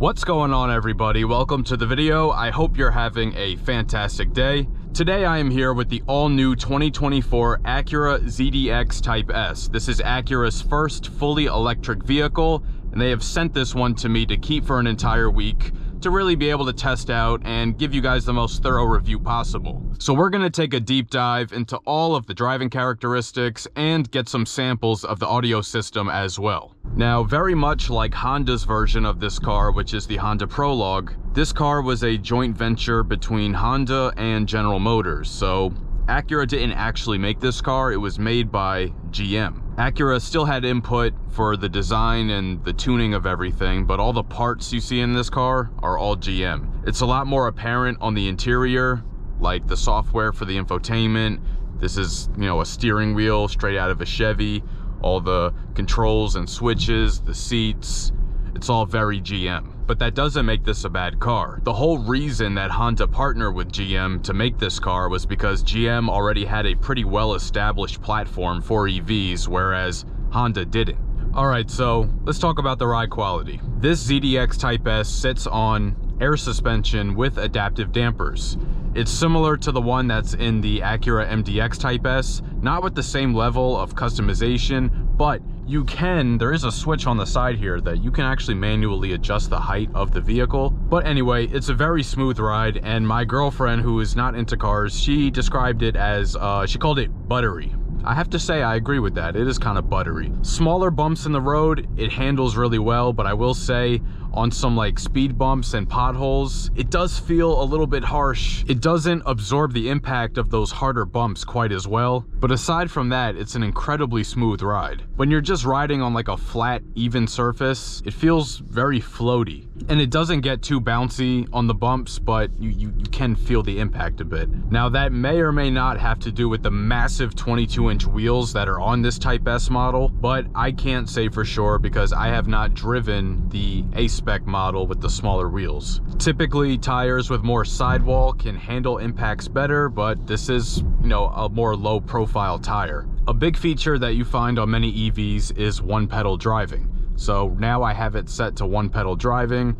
What's going on, everybody? Welcome to the video. I hope you're having a fantastic day. Today I am here with the all-new 2024 Acura ZDX Type S. This is Acura's first fully electric vehicle, and they have sent this one to me to keep for an entire week to really be able to test out and give you guys the most thorough review possible. So we're going to take a deep dive into all of the driving characteristics and get some samples of the audio system as well. Now, very much like Honda's version of this car, which is the Honda Prologue, this car was a joint venture between Honda and General Motors. So Acura didn't actually make this car, it was made by GM. Acura still had input for the design and the tuning of everything, but all the parts you see in this car are all GM. It's a lot more apparent on the interior, like the software for the infotainment. This is, a steering wheel straight out of a Chevy. All the controls and switches, the seats, it's all very GM. But that doesn't make this a bad car. The whole reason that Honda partnered with GM to make this car was because GM already had a pretty well-established platform for EVs, whereas Honda didn't. Alright, so let's talk about the ride quality. This ZDX Type S sits on air suspension with adaptive dampers. It's similar to the one that's in the Acura MDX Type S, not with the same level of customization, but there is a switch on the side here that you can actually manually adjust the height of the vehicle. But anyway, it's a very smooth ride, and my girlfriend, who is not into cars, she described it as, she called it buttery. I have to say I agree with that. It is kind of buttery. Smaller bumps in the road, it handles really well, but I will say on some like speed bumps and potholes, it does feel a little bit harsh. It doesn't absorb the impact of those harder bumps quite as well. But aside from that, it's an incredibly smooth ride. When you're just riding on like a flat, even surface, it feels very floaty. And it doesn't get too bouncy on the bumps, but you can feel the impact a bit. Now that may or may not have to do with the massive 22-inch wheels that are on this Type S model, but I can't say for sure because I have not driven the A-Spec model with the smaller wheels. Typically, tires with more sidewall can handle impacts better, but this is, a more low-profile tire. A big feature that you find on many EVs is one-pedal driving. So now I have it set to one-pedal driving.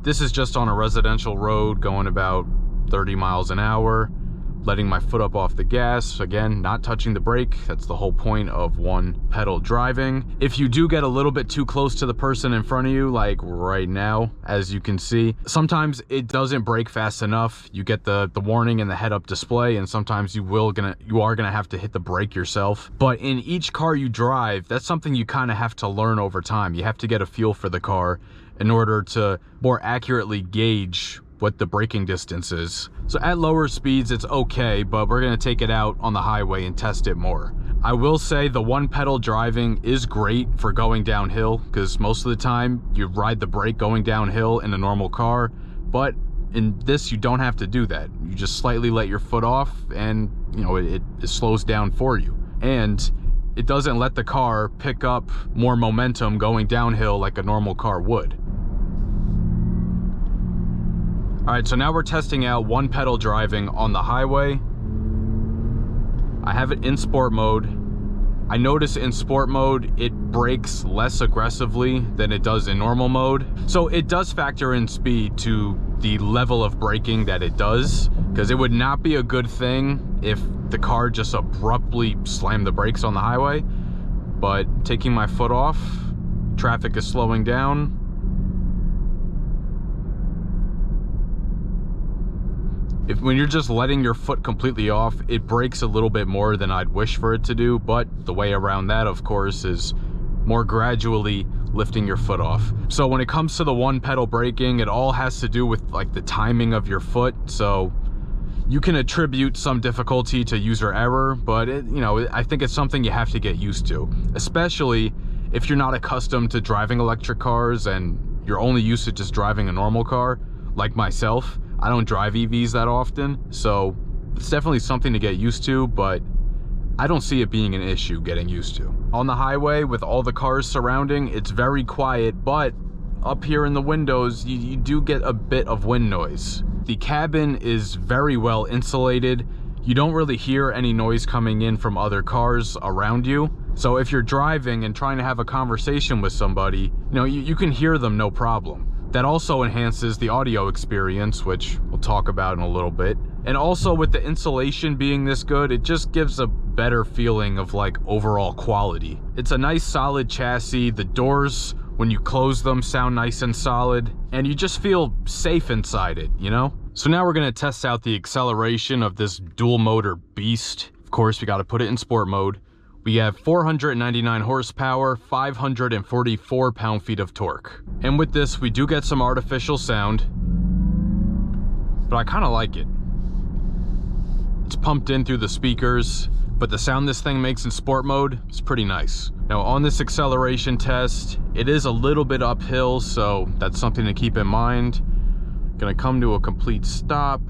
This is just on a residential road going about 30 miles an hour, letting my foot up off the gas. Again, not touching the brake. That's the whole point of one-pedal driving. If you do get a little bit too close to the person in front of you, like right now, as you can see, sometimes it doesn't brake fast enough. You get the warning in the head-up display, and sometimes you are gonna have to hit the brake yourself. But in each car you drive, that's something you kind of have to learn over time. You have to get a feel for the car in order to more accurately gauge what the braking distance is. So at lower speeds it's okay, but we're gonna take it out on the highway and test it more. I will say the one pedal driving is great for going downhill, because most of the time you ride the brake going downhill in a normal car, but in this you don't have to do that. You just slightly let your foot off and it slows down for you, and it doesn't let the car pick up more momentum going downhill like a normal car would. All right, so now we're testing out one pedal driving on the highway. I have it in sport mode. I notice in sport mode, it brakes less aggressively than it does in normal mode. So it does factor in speed to the level of braking that it does, because it would not be a good thing if the car just abruptly slammed the brakes on the highway. But taking my foot off, traffic is slowing down. When you're just letting your foot completely off, it brakes a little bit more than I'd wish for it to do, but the way around that, of course, is more gradually lifting your foot off. So when it comes to the one pedal braking, it all has to do with like the timing of your foot. So you can attribute some difficulty to user error, but I think it's something you have to get used to, especially if you're not accustomed to driving electric cars and you're only used to just driving a normal car, like myself. I don't drive EVs that often, so it's definitely something to get used to, but I don't see it being an issue getting used to. On the highway with all the cars surrounding, it's very quiet, but up here in the windows, you do get a bit of wind noise. The cabin is very well insulated. You don't really hear any noise coming in from other cars around you. So if you're driving and trying to have a conversation with somebody, you can hear them no problem. That also enhances the audio experience, which we'll talk about in a little bit. And also with the insulation being this good, it just gives a better feeling of like overall quality. It's a nice solid chassis. The doors, when you close them, sound nice and solid, and you just feel safe inside it, you know? So now we're gonna test out the acceleration of this dual motor beast. Of course, we gotta put it in sport mode. We have 499 horsepower, 544 pound-feet of torque. And with this, we do get some artificial sound, but I kind of like it. It's pumped in through the speakers, but the sound this thing makes in sport mode is pretty nice. Now on this acceleration test, it is a little bit uphill, so that's something to keep in mind. Gonna come to a complete stop.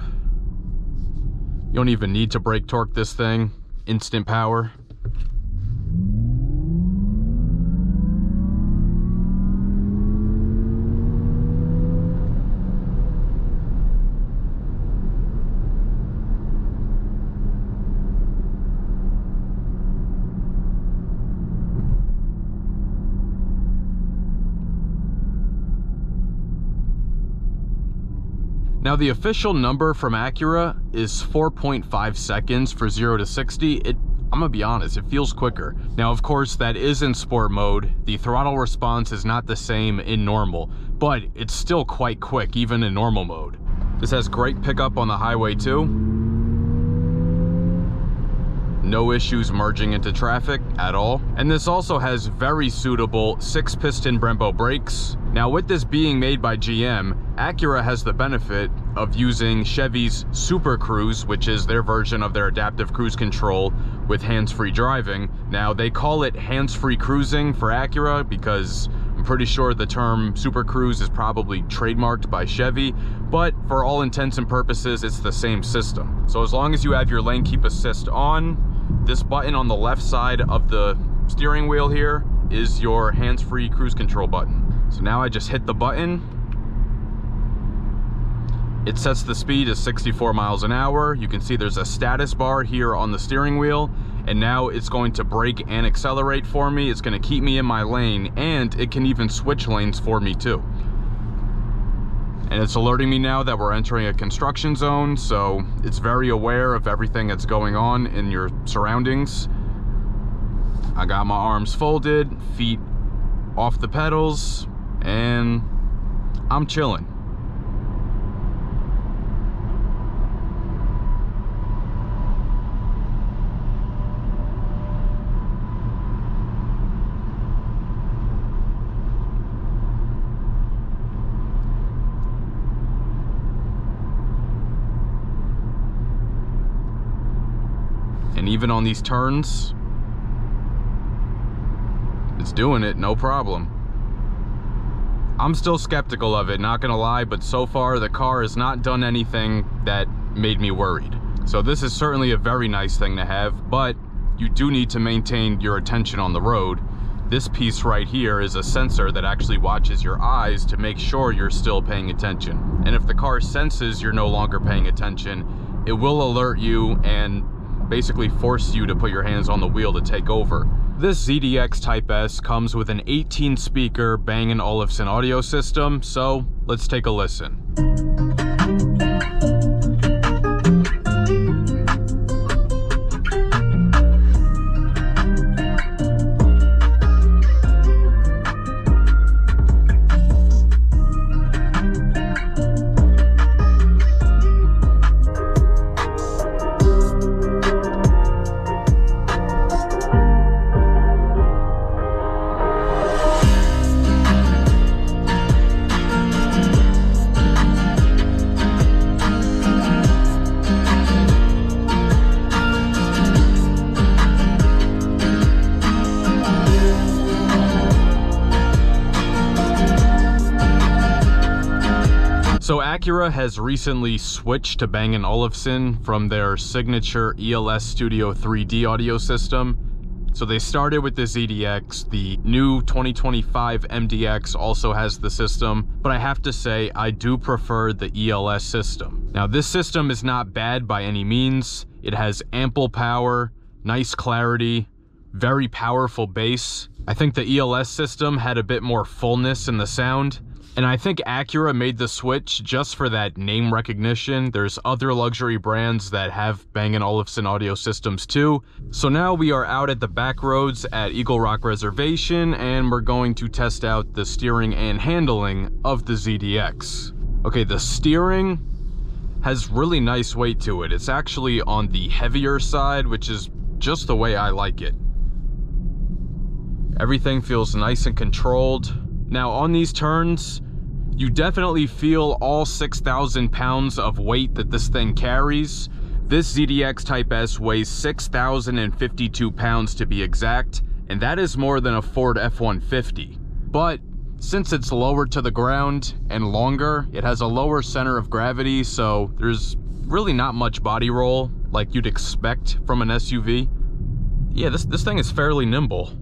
You don't even need to brake torque this thing, instant power. Now the official number from Acura is 4.5 seconds for 0 to 60. I'm gonna be honest, it feels quicker. Now of course that is in sport mode. The throttle response is not the same in normal, but it's still quite quick even in normal mode. This has great pickup on the highway too. No issues merging into traffic at all. And this also has very suitable 6-piston Brembo brakes. Now with this being made by GM, Acura has the benefit of using Chevy's Super Cruise, which is their version of their adaptive cruise control with hands-free driving. Now they call it hands-free cruising for Acura because I'm pretty sure the term Super Cruise is probably trademarked by Chevy, but for all intents and purposes, it's the same system. So as long as you have your lane keep assist on, this button on the left side of the steering wheel here is your hands-free cruise control button. So now I just hit the button. It sets the speed as 64 miles an hour. You can see there's a status bar here on the steering wheel, and now it's going to brake and accelerate for me. It's going to keep me in my lane, and it can even switch lanes for me too. And it's alerting me now that we're entering a construction zone, so it's very aware of everything that's going on in your surroundings. I got my arms folded, feet off the pedals, and I'm chilling. And even on these turns, it's doing it, no problem. I'm still skeptical of it, not gonna lie, but so far the car has not done anything that made me worried. So this is certainly a very nice thing to have, but you do need to maintain your attention on the road. This piece right here is a sensor that actually watches your eyes to make sure you're still paying attention. And if the car senses you're no longer paying attention, it will alert you and basically force you to put your hands on the wheel to take over. This ZDX Type S comes with an 18-speaker Bang & Olufsen audio system, so let's take a listen. So Acura has recently switched to Bang & Olufsen from their signature ELS Studio 3D audio system. So they started with the ZDX. The new 2025 MDX also has the system, but I have to say I do prefer the ELS system. Now this system is not bad by any means. It has ample power, nice clarity, very powerful bass. I think the ELS system had a bit more fullness in the sound. And I think Acura made the switch just for that name recognition. There's other luxury brands that have Bang & Olufsen audio systems too. So now we are out at the back roads at Eagle Rock Reservation, and we're going to test out the steering and handling of the ZDX. Okay, the steering has really nice weight to it. It's actually on the heavier side, which is just the way I like it. Everything feels nice and controlled. Now on these turns, you definitely feel all 6,000 pounds of weight that this thing carries. This ZDX Type S weighs 6,052 pounds to be exact, and that is more than a Ford F-150. But since it's lower to the ground and longer, it has a lower center of gravity, so there's really not much body roll like you'd expect from an SUV. Yeah, this thing is fairly nimble.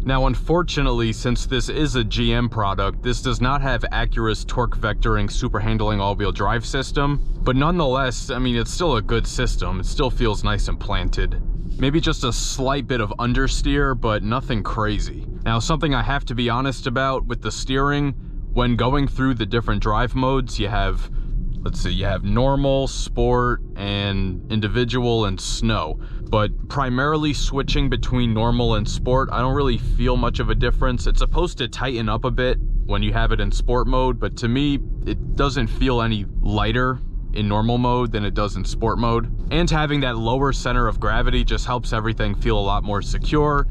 Now, unfortunately, since this is a GM product, this does not have Acura's torque vectoring super handling all-wheel drive system, but nonetheless, I mean, it's still a good system. It still feels nice and planted. Maybe just a slight bit of understeer, but nothing crazy. Now, something I have to be honest about with the steering, when going through the different drive modes, you have, let's see, you have normal, sport, and individual, and snow. But primarily switching between normal and sport, I don't really feel much of a difference. It's supposed to tighten up a bit when you have it in sport mode, but to me, it doesn't feel any lighter in normal mode than it does in sport mode. And having that lower center of gravity just helps everything feel a lot more secure,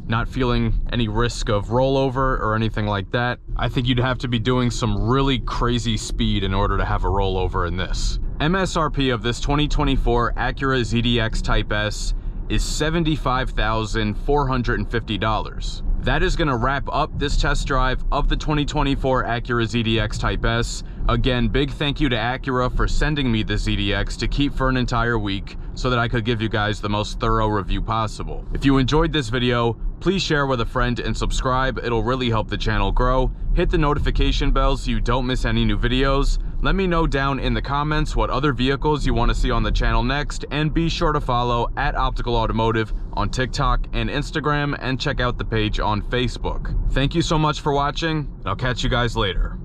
not feeling any risk of rollover or anything like that. I think you'd have to be doing some really crazy speed in order to have a rollover in this. MSRP of this 2024 Acura ZDX Type S is $75,450. That is gonna wrap up this test drive of the 2024 Acura ZDX Type S. Again, big thank you to Acura for sending me the ZDX to keep for an entire week so that I could give you guys the most thorough review possible. If you enjoyed this video, please share with a friend and subscribe. It'll really help the channel grow. Hit the notification bell so you don't miss any new videos. Let me know down in the comments what other vehicles you want to see on the channel next, and be sure to follow @OpticalAutomotive on TikTok and Instagram, and check out the page on Facebook. Thank you so much for watching, and I'll catch you guys later.